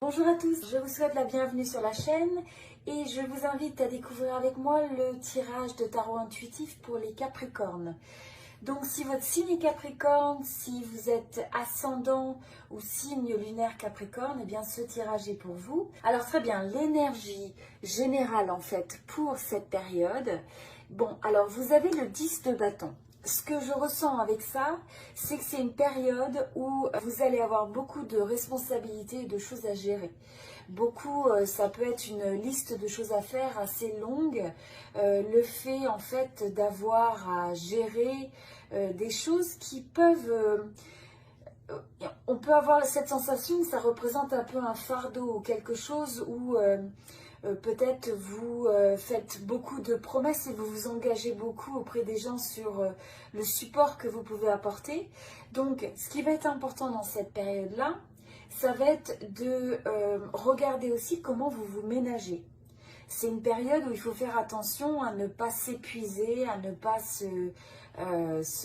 Bonjour à tous, je vous souhaite la bienvenue sur la chaîne et je vous invite à découvrir avec moi le tirage de tarot intuitif pour les Capricornes. Donc si votre signe est Capricorne, si vous êtes ascendant ou signe lunaire Capricorne, eh bien ce tirage est pour vous. Alors très bien, l'énergie générale en fait pour cette période. Bon, alors vous avez le 10 de bâton. Ce que je ressens avec ça, c'est que c'est une période où vous allez avoir beaucoup de responsabilités et de choses à gérer. Beaucoup, ça peut être une liste de choses à faire assez longue. Le fait en fait d'avoir à gérer des choses qui peuvent... on peut avoir cette sensation que ça représente un peu un fardeau ou quelque chose où... peut-être vous faites beaucoup de promesses et vous vous engagez beaucoup auprès des gens sur le support que vous pouvez apporter. Donc, ce qui va être important dans cette période-là, ça va être de regarder aussi comment vous vous ménagez. C'est une période où il faut faire attention à ne pas s'épuiser, à ne pas se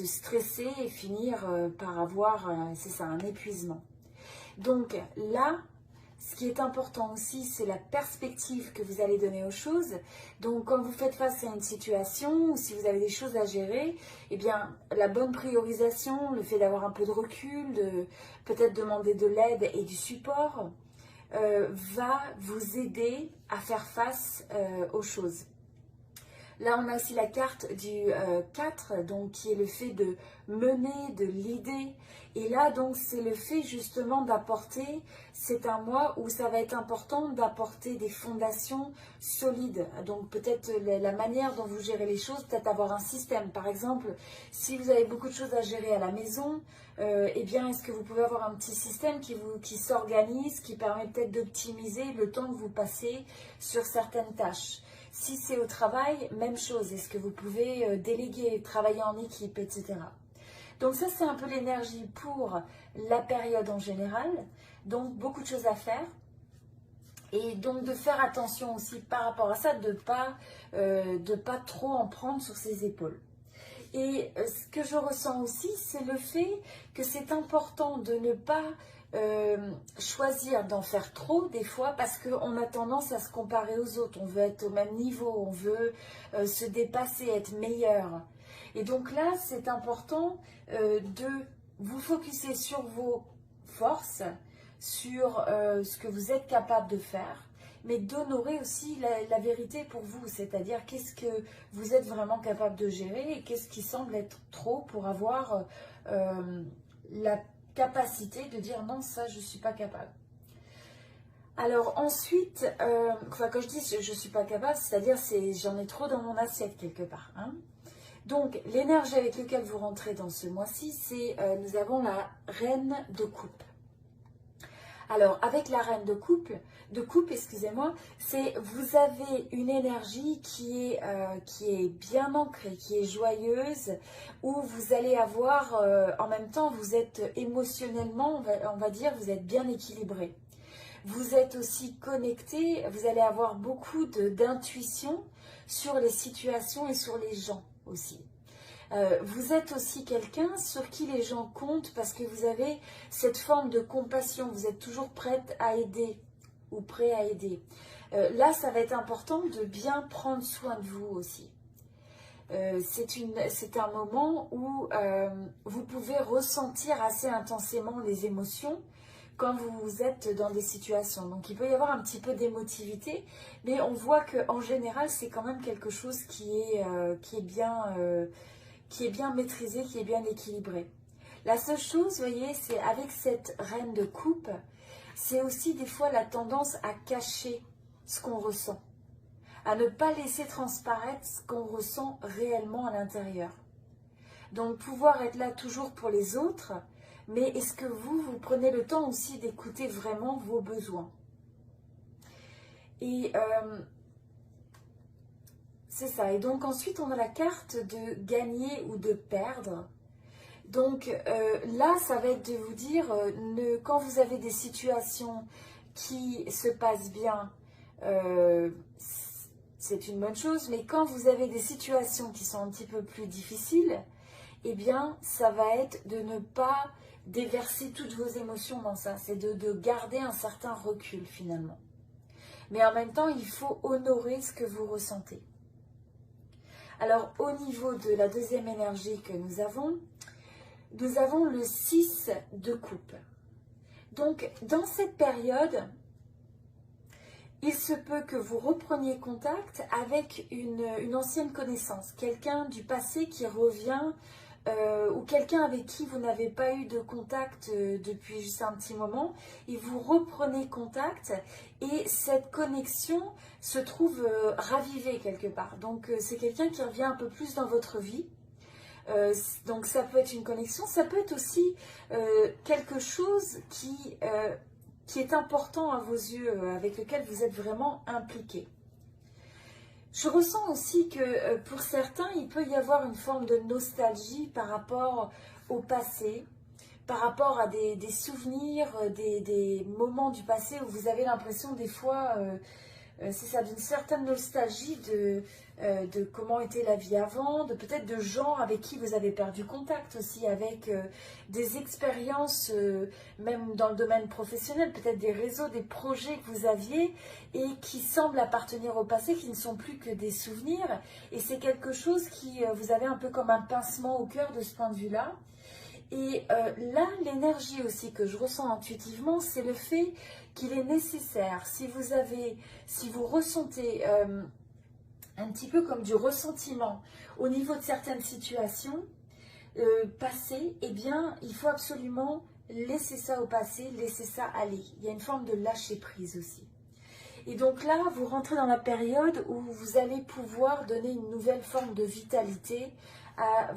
stresser et finir par avoir, c'est ça, un épuisement. Donc là, ce qui est important aussi, c'est la perspective que vous allez donner aux choses. Donc, quand vous faites face à une situation ou si vous avez des choses à gérer, eh bien, la bonne priorisation, le fait d'avoir un peu de recul, de peut-être demander de l'aide et du support, va vous aider à faire face aux choses. Là, on a aussi la carte du 4, donc qui est le fait de mener, de l'idée. Et là, donc, c'est le fait justement d'apporter, c'est un mois où ça va être important d'apporter des fondations solides. Donc, peut-être la manière dont vous gérez les choses, peut-être avoir un système. Par exemple, si vous avez beaucoup de choses à gérer à la maison, eh bien, est-ce que vous pouvez avoir un petit système qui s'organise, qui permet peut-être d'optimiser le temps que vous passez sur certaines tâches? Si c'est au travail, même chose. Est-ce que vous pouvez déléguer, travailler en équipe, etc. Donc ça, c'est un peu l'énergie pour la période en général. Donc, beaucoup de choses à faire. Et donc, de faire attention aussi par rapport à ça, de pas trop en prendre sur ses épaules. Et ce que je ressens aussi, c'est le fait que c'est important de ne pas choisir d'en faire trop des fois parce qu'on a tendance à se comparer aux autres. On veut être au même niveau, on veut se dépasser, être meilleur. Et donc là, c'est important de vous focuser sur vos forces, sur ce que vous êtes capable de faire, mais d'honorer aussi la vérité pour vous, c'est-à-dire qu'est-ce que vous êtes vraiment capable de gérer et qu'est-ce qui semble être trop pour avoir la capacité de dire non, ça je ne suis pas capable. Alors ensuite, quand je dis je ne suis pas capable, c'est-à-dire j'en ai trop dans mon assiette quelque part. Hein. Donc l'énergie avec laquelle vous rentrez dans ce mois-ci, c'est nous avons la reine de coupe. Alors, avec la reine de coupe, excusez-moi, c'est vous avez une énergie qui est bien ancrée, qui est joyeuse, où vous allez avoir, en même temps, vous êtes émotionnellement, on va dire, vous êtes bien équilibré. Vous êtes aussi connecté, vous allez avoir beaucoup d'intuition sur les situations et sur les gens aussi. Vous êtes aussi quelqu'un sur qui les gens comptent parce que vous avez cette forme de compassion. Vous êtes toujours prête à aider ou prêt à aider. Là, ça va être important de bien prendre soin de vous aussi. C'est un moment où vous pouvez ressentir assez intensément les émotions quand vous êtes dans des situations. Donc, il peut y avoir un petit peu d'émotivité, mais on voit qu'en général, c'est quand même quelque chose qui est bien maîtrisé, qui est bien équilibré. La seule chose, vous voyez, c'est avec cette reine de coupe, c'est aussi des fois la tendance à cacher ce qu'on ressent, à ne pas laisser transparaître ce qu'on ressent réellement à l'intérieur. Donc, pouvoir être là toujours pour les autres, mais est-ce que vous prenez le temps aussi d'écouter vraiment vos besoins? Et c'est ça. Et donc ensuite, on a la carte de gagner ou de perdre. Donc là, ça va être de vous dire, quand vous avez des situations qui se passent bien, c'est une bonne chose. Mais quand vous avez des situations qui sont un petit peu plus difficiles, eh bien, ça va être de ne pas déverser toutes vos émotions dans ça, c'est de garder un certain recul finalement. Mais en même temps, il faut honorer ce que vous ressentez. Alors, au niveau de la deuxième énergie que nous avons le 6 de coupe. Donc, dans cette période, il se peut que vous repreniez contact avec une ancienne connaissance, quelqu'un du passé qui revient, ou quelqu'un avec qui vous n'avez pas eu de contact depuis juste un petit moment, et vous reprenez contact, et cette connexion se trouve ravivée quelque part. Donc c'est quelqu'un qui revient un peu plus dans votre vie. Donc ça peut être une connexion, ça peut être aussi quelque chose qui est important à vos yeux, avec lequel vous êtes vraiment impliqué. Je ressens aussi que pour certains, il peut y avoir une forme de nostalgie par rapport au passé, par rapport à des souvenirs, des moments du passé où vous avez l'impression des fois, c'est ça, d'une certaine nostalgie de comment était la vie avant, de peut-être de gens avec qui vous avez perdu contact aussi, avec des expériences, même dans le domaine professionnel, peut-être des réseaux, des projets que vous aviez et qui semblent appartenir au passé, qui ne sont plus que des souvenirs. Et c'est quelque chose qui, vous avez un peu comme un pincement au cœur de ce point de vue-là. Et là, l'énergie aussi que je ressens intuitivement, c'est le fait qu'il est nécessaire, si vous ressentez un petit peu comme du ressentiment au niveau de certaines situations passées, eh bien, il faut absolument laisser ça au passé, laisser ça aller. Il y a une forme de lâcher prise aussi. Et donc là, vous rentrez dans la période où vous allez pouvoir donner une nouvelle forme de vitalité à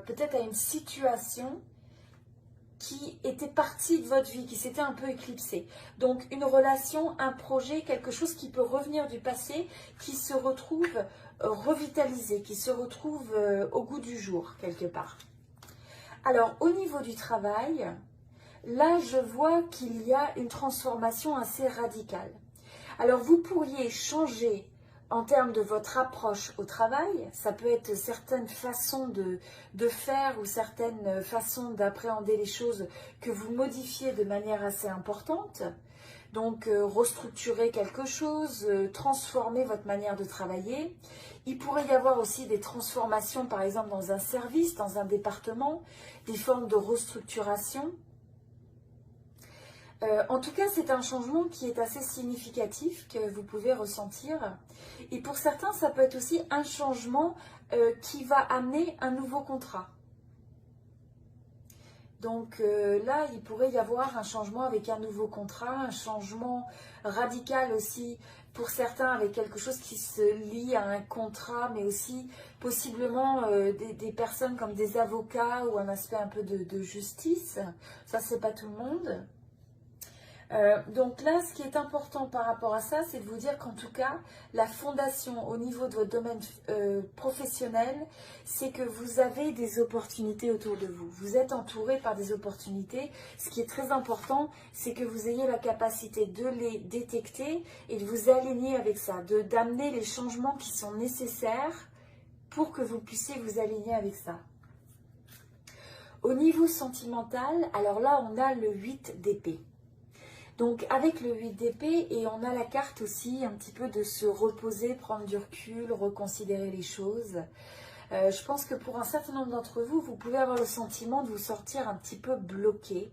peut-être à une situation qui était partie de votre vie, qui s'était un peu éclipsée. Donc une relation, un projet, quelque chose qui peut revenir du passé, qui se retrouve revitalisé, qui se retrouve au goût du jour, quelque part. Alors au niveau du travail, là je vois qu'il y a une transformation assez radicale. Alors vous pourriez changer en termes de votre approche au travail, ça peut être certaines façons de faire ou certaines façons d'appréhender les choses que vous modifiez de manière assez importante. Donc restructurer quelque chose, transformer votre manière de travailler. Il pourrait y avoir aussi des transformations par exemple dans un service, dans un département, des formes de restructuration. En tout cas, c'est un changement qui est assez significatif que vous pouvez ressentir. Et pour certains, ça peut être aussi un changement qui va amener un nouveau contrat. Donc là, il pourrait y avoir un changement avec un nouveau contrat, un changement radical aussi pour certains avec quelque chose qui se lie à un contrat, mais aussi possiblement des personnes comme des avocats ou un aspect un peu de justice. Ça, c'est pas tout le monde. Donc là, ce qui est important par rapport à ça, c'est de vous dire qu'en tout cas, la fondation au niveau de votre domaine professionnel, c'est que vous avez des opportunités autour de vous. Vous êtes entouré par des opportunités. Ce qui est très important, c'est que vous ayez la capacité de les détecter et de vous aligner avec ça, d'amener les changements qui sont nécessaires pour que vous puissiez vous aligner avec ça. Au niveau sentimental, alors là, on a le 8 d'épée. Donc avec le 8 d'épée, et on a la carte aussi un petit peu de se reposer, prendre du recul, reconsidérer les choses. Je pense que pour un certain nombre d'entre vous, vous pouvez avoir le sentiment de vous sortir un petit peu bloqué,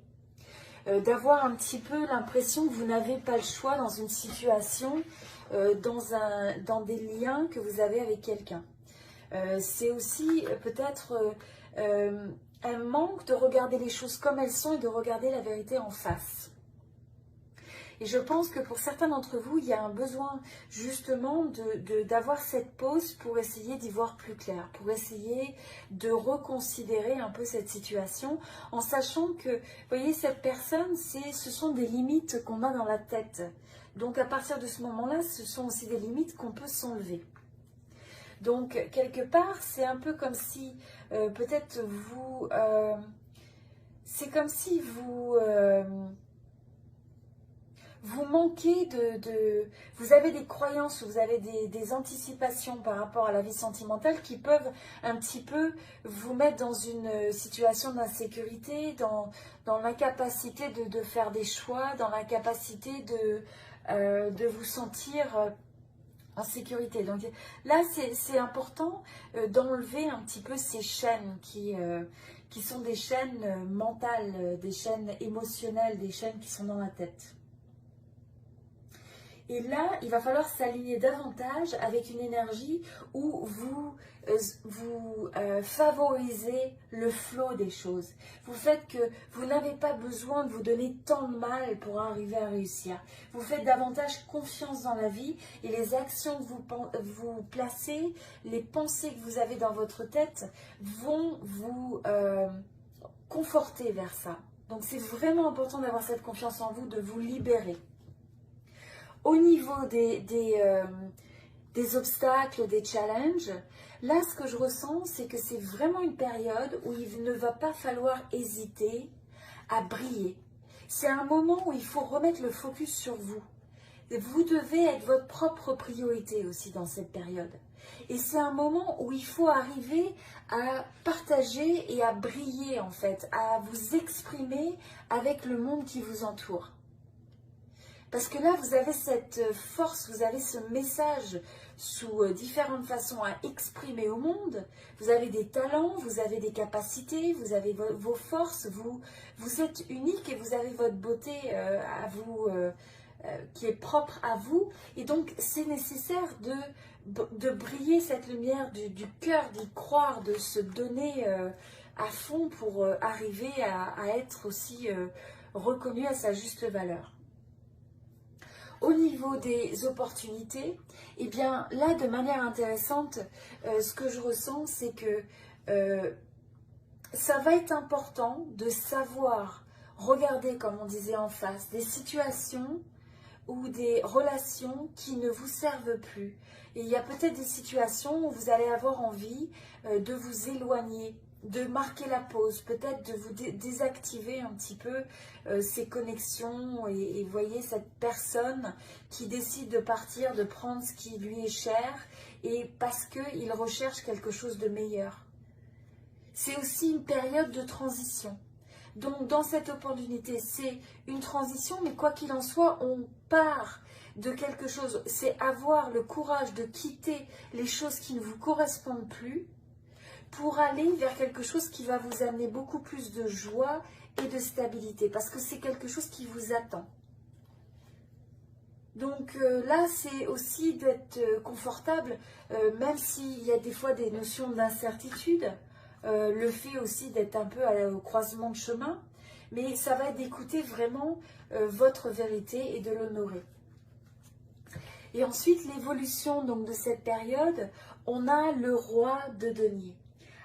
d'avoir un petit peu l'impression que vous n'avez pas le choix dans une situation, dans des liens que vous avez avec quelqu'un. C'est aussi peut-être un manque de regarder les choses comme elles sont et de regarder la vérité en face. Et je pense que pour certains d'entre vous, il y a un besoin justement d'avoir cette pause pour essayer d'y voir plus clair, pour essayer de reconsidérer un peu cette situation, en sachant que, vous voyez, cette personne, ce sont des limites qu'on a dans la tête. Donc à partir de ce moment-là, ce sont aussi des limites qu'on peut s'enlever. Donc quelque part, c'est un peu comme si peut-être vous... c'est comme si vous manquez vous avez des croyances ou vous avez des anticipations par rapport à la vie sentimentale qui peuvent un petit peu vous mettre dans une situation d'insécurité, dans l'incapacité de faire des choix, dans l'incapacité de vous sentir en sécurité. Donc là, c'est important d'enlever un petit peu ces chaînes qui sont des chaînes mentales, des chaînes émotionnelles, des chaînes qui sont dans la tête. Et là, il va falloir s'aligner davantage avec une énergie où vous favorisez le flot des choses. Vous faites que vous n'avez pas besoin de vous donner tant de mal pour arriver à réussir. Vous faites davantage confiance dans la vie et les actions que vous placez, les pensées que vous avez dans votre tête vont vous conforter vers ça. Donc c'est vraiment important d'avoir cette confiance en vous, de vous libérer. Au niveau des obstacles, des challenges, là, ce que je ressens, c'est que c'est vraiment une période où il ne va pas falloir hésiter à briller. C'est un moment où il faut remettre le focus sur vous. Vous devez être votre propre priorité aussi dans cette période. Et c'est un moment où il faut arriver à partager et à briller, en fait, à vous exprimer avec le monde qui vous entoure. Parce que là, vous avez cette force, vous avez ce message sous différentes façons à exprimer au monde. Vous avez des talents, vous avez des capacités, vous avez vos forces, vous êtes unique et vous avez votre beauté à vous, qui est propre à vous. Et donc, c'est nécessaire de briller cette lumière du cœur, d'y croire, de se donner à fond pour arriver à être aussi reconnu à sa juste valeur. Au niveau des opportunités, eh bien là, de manière intéressante, ce que je ressens, c'est que ça va être important de savoir regarder, comme on disait en face, des situations ou des relations qui ne vous servent plus. Et il y a peut-être des situations où vous allez avoir envie de vous éloigner, de marquer la pause, peut-être de vous désactiver un petit peu ces connexions et voyez cette personne qui décide de partir, de prendre ce qui lui est cher et parce qu'il recherche quelque chose de meilleur. C'est aussi une période de transition. Donc dans cette opportunité, c'est une transition, mais quoi qu'il en soit, on part de quelque chose. C'est avoir le courage de quitter les choses qui ne vous correspondent plus pour aller vers quelque chose qui va vous amener beaucoup plus de joie et de stabilité, parce que c'est quelque chose qui vous attend. Donc là, c'est aussi d'être confortable, même s'il y a des fois des notions d'incertitude, le fait aussi d'être un peu au croisement de chemin, mais ça va être d'écouter vraiment votre vérité et de l'honorer. Et ensuite, l'évolution donc de cette période, on a le roi de denier.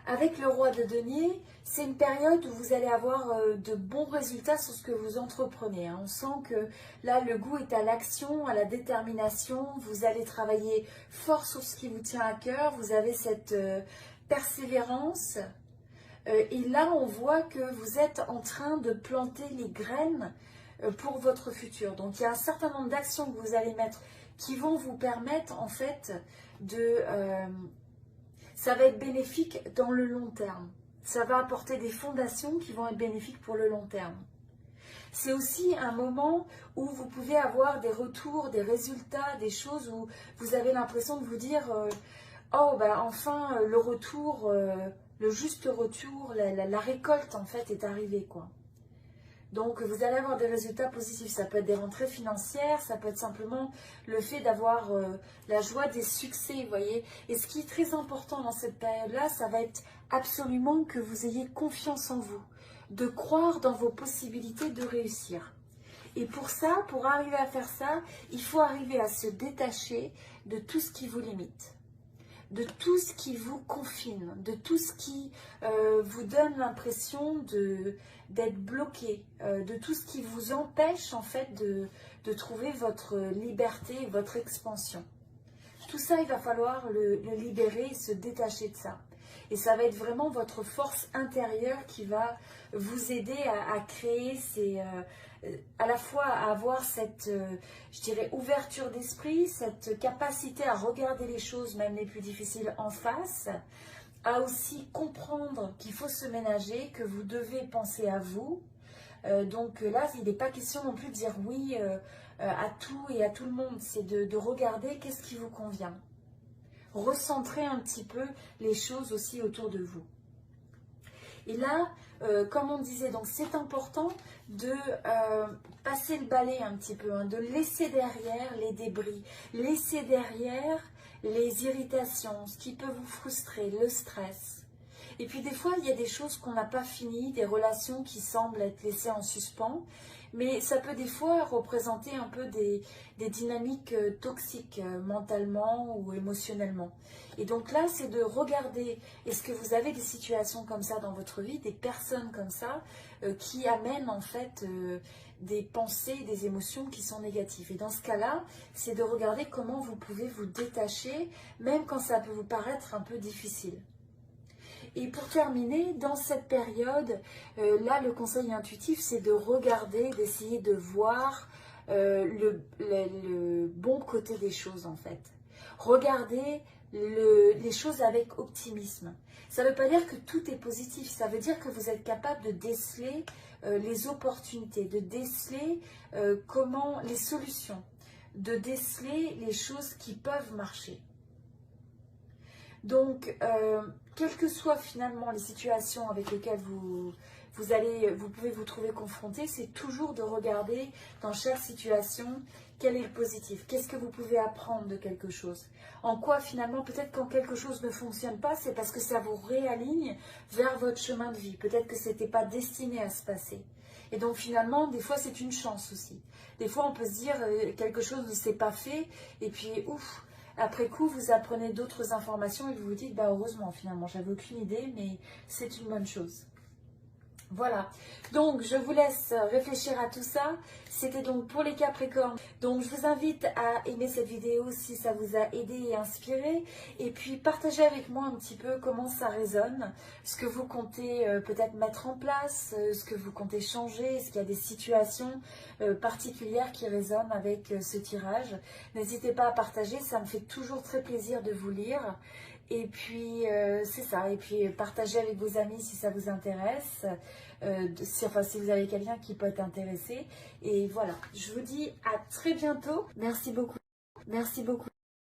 Avec le roi de denier, c'est une période où vous allez avoir de bons résultats sur ce que vous entreprenez. On sent que là, le goût est à l'action, à la détermination. Vous allez travailler fort sur ce qui vous tient à cœur. Vous avez cette persévérance. Et là, on voit que vous êtes en train de planter les graines pour votre futur. Donc, il y a un certain nombre d'actions que vous allez mettre qui vont vous permettre, en fait, ça va être bénéfique dans le long terme. Ça va apporter des fondations qui vont être bénéfiques pour le long terme. C'est aussi un moment où vous pouvez avoir des retours, des résultats, des choses où vous avez l'impression de vous dire oh, bah, enfin, le retour, le juste retour, la récolte, en fait, est arrivée, quoi. Donc, vous allez avoir des résultats positifs. Ça peut être des rentrées financières, ça peut être simplement le fait d'avoir la joie des succès, vous voyez. Et ce qui est très important dans cette période-là, ça va être absolument que vous ayez confiance en vous, de croire dans vos possibilités de réussir. Et pour ça, pour arriver à faire ça, il faut arriver à se détacher de tout ce qui vous limite, de tout ce qui vous confine, de tout ce qui vous donne l'impression d'être bloqué, de tout ce qui vous empêche en fait de trouver votre liberté, votre expansion. Tout ça, il va falloir le libérer et se détacher de ça. Et ça va être vraiment votre force intérieure qui va vous aider à créer à la fois à avoir cette, je dirais, ouverture d'esprit, cette capacité à regarder les choses, même les plus difficiles, en face, à aussi comprendre qu'il faut se ménager, que vous devez penser à vous. Donc là, il n'est pas question non plus de dire oui à tout et à tout le monde, c'est de regarder qu'est-ce qui vous convient. Recentrer un petit peu les choses aussi autour de vous. Et là, comme on disait, donc c'est important de passer le balai un petit peu, hein, de laisser derrière les débris, laisser derrière les irritations, ce qui peut vous frustrer, le stress. Et puis des fois, il y a des choses qu'on n'a pas finies, des relations qui semblent être laissées en suspens, mais ça peut des fois représenter un peu des dynamiques toxiques mentalement ou émotionnellement. Et donc là, c'est de regarder, est-ce que vous avez des situations comme ça dans votre vie, des personnes comme ça, qui amènent en fait des pensées, des émotions qui sont négatives. Et dans ce cas-là, c'est de regarder comment vous pouvez vous détacher, même quand ça peut vous paraître un peu difficile. Et pour terminer, dans cette période, là, le conseil intuitif, c'est de regarder, d'essayer de voir le bon côté des choses, en fait. Regardez les choses avec optimisme. Ça ne veut pas dire que tout est positif, ça veut dire que vous êtes capable de déceler les opportunités, de déceler les solutions, de déceler les choses qui peuvent marcher. Donc, quelles que soient finalement les situations avec lesquelles vous pouvez vous trouver confronté, c'est toujours de regarder dans chaque situation quel est le positif, qu'est-ce que vous pouvez apprendre de quelque chose. En quoi finalement, peut-être quand quelque chose ne fonctionne pas, c'est parce que ça vous réaligne vers votre chemin de vie. Peut-être que ce n'était pas destiné à se passer. Et donc finalement, des fois c'est une chance aussi. Des fois on peut se dire quelque chose ne s'est pas fait et puis ouf. Après coup, vous apprenez d'autres informations et vous vous dites, bah heureusement finalement, j'avais aucune idée, mais c'est une bonne chose. Voilà, donc je vous laisse réfléchir à tout ça. C'était donc pour les Capricornes. Donc je vous invite à aimer cette vidéo si ça vous a aidé et inspiré. Et puis partagez avec moi un petit peu comment ça résonne, ce que vous comptez peut-être mettre en place, ce que vous comptez changer, est-ce qu'il y a des situations particulières qui résonnent avec ce tirage. N'hésitez pas à partager, ça me fait toujours très plaisir de vous lire. Et puis, c'est ça. Et puis, partagez avec vos amis si ça vous intéresse. Si vous avez quelqu'un qui peut être intéressé. Et voilà, je vous dis à très bientôt. Merci beaucoup. Merci beaucoup.